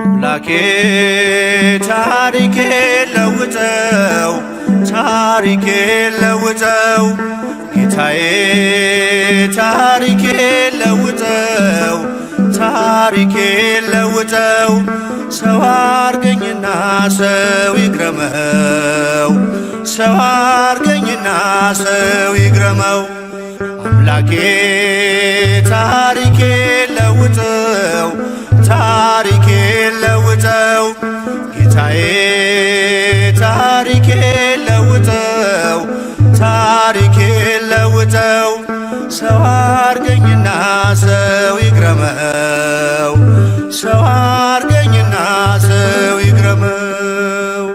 አምላኬ ታሪኬ ለውጠው ታሪኬ ለውጠው ጌታዬ ታሪኬ ለውጠው ታሪኬ ለውጠው ሰው አርገኝና ሰው ይግረመው ሰው አርገኝና ሰው ይግረመው አምላኬ ታሪኬ ለውጠው ታሪኬ ለውጠው ጌታዬ ታሪኬ ለውጠው ታሪኬ ለውጠው ሰው አርገኝና ሰው ይግረመው ሰው አርገኝና ሰው ይግረመው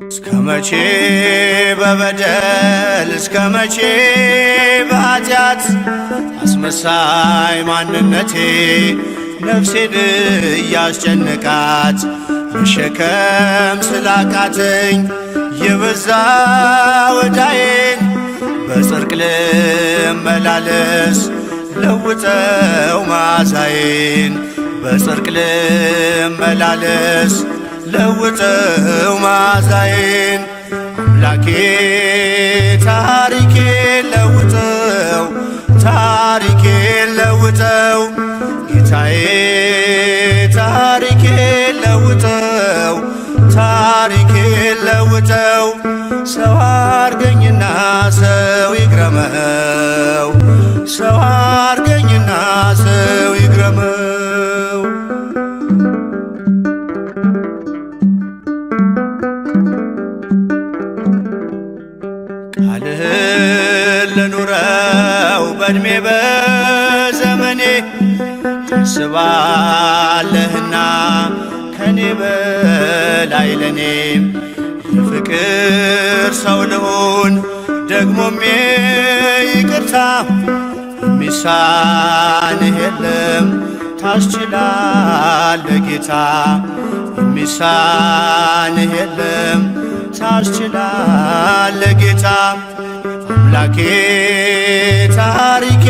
እስከመቼ በበደል እስከመቼ በኃጢአት አስመሳይ ማንነቴ ነፍሴን እያስጨነቃት መሸከም ስላቃተኝ የበዛ ወዳዬን በጽድቅ ልመላለስ ለውጠው መዓዛዬን በጽድቅ ልመላለስ ለውጠው መዓዛዬን አምላኬ ታሪኬ ለውጠው ታሪኬ ለውጠው ጌታዬ ታሪኬ ለውጠው ታሪኬ ለውጠው ሰው አርገኝና ሰው ይግረመው ሰው አርገኝና ሰው ይግረመው ቃልህን ልኑረው በዕድሜ በዘመኔ ታስባለህና ከኔ በላይ ለኔም የፍቅር ሰው ልሁን ደግሞም ይቅርታ የሚሳንህ የለም ታስችላለህ ጌታ የሚሳንህ የለም ታስችላለህ ጌታ አምላኬ ታሪኬ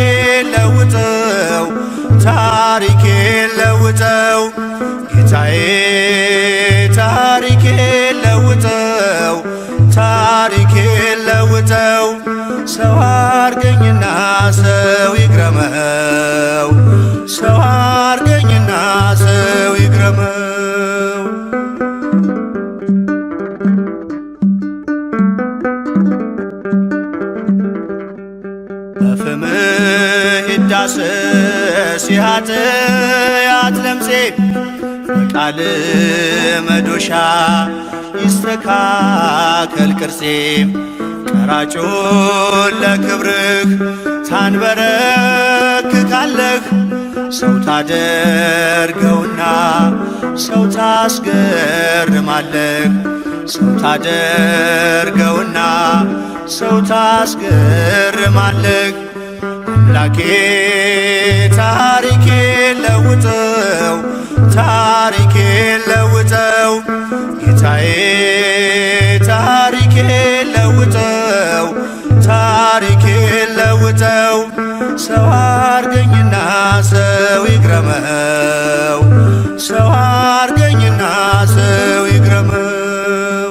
ለውጠው ታሪኬ ለውጠው ጌታዬ ታሪኬ ለውጠው ታሪኬ ለውጠው ሰው አርገኝና ሰው ይግረመው ሰው አርገኝና ሰው ይግረመው በፍምህ ይዳሰስ የኃጢአት ለምሴ በቃል መዶሻ ይስተካከል ቅርጼ ቀራጩን ለክብርህ ታንበረክካለህ ሰው ታደርገውና ሰው ታስገርማለህ ሰው ታደርገውና ሰው ታስገርማለህ አምላኬ ታሪኬ ለውጠው ታሪኬ ለውጠው ጌታዬ ታሪኬ ለውጠው ታሪኬ ለውጠው ሰው አርገኝና ሰው ይግረመው ሰው አርገኝና ሰው ይግረመው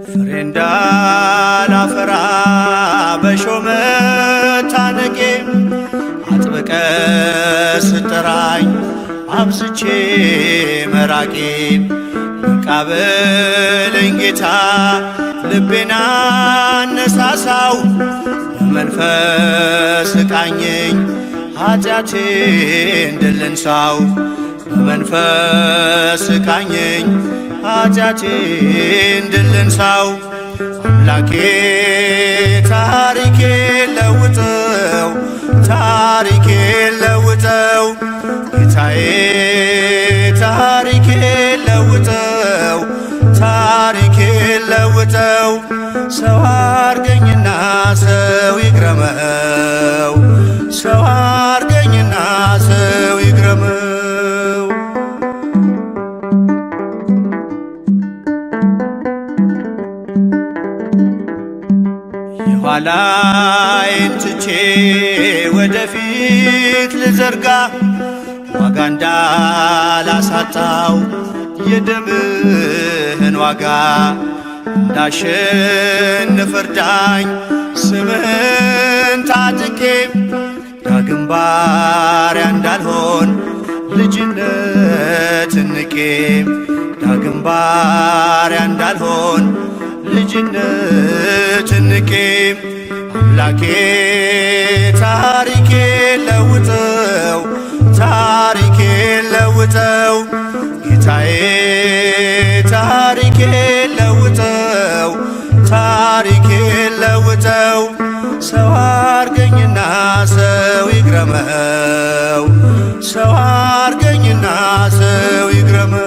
ፍሬ እንዳላፈራ በሾህ መታነቄ አጥብቀ ስጠራኝ አብዝቼ መራቄ መቃበለኝ ጌታ ልቤና አነሳሳው በመንፈስ ቃኘኝ ኃጢአቴን ድል እንሳው በመንፈስ ቃኘኝ ኃጢአቴን ድል እንሳው አምላኬ ታሪኬ ለውጠው ታሪኬ ለውጠው ጌታዬ ታሪኬን ለውጠው ታሪኬን ለውጠው ሰው አርገኝና ሰው ይግረመው ሰው አርገኝና ሰው ይግረመው። የኋላዬን ትቼ ወደፊት ልዘርጋ ዋጋ እንዳላሳጣው የደምህን ዋጋ እንዳሸንፍ እርዳኝ ስምህን ታጥቄ ዳግም ባሪያ እንዳልሆን ልጅነትን ንቄ ዳግም ባሪያ እንዳልሆን ልጅነትን ንቄ አምላኬ ታሪኬን ለውጠው ታሪኬን ለውጠው ጌታዬ ታሪኬን ለውጠው ታሪኬን ለውጠው ሰው አርገኝና ሰው ይግረመው ሰው አርገኝና ሰው ይግረመው።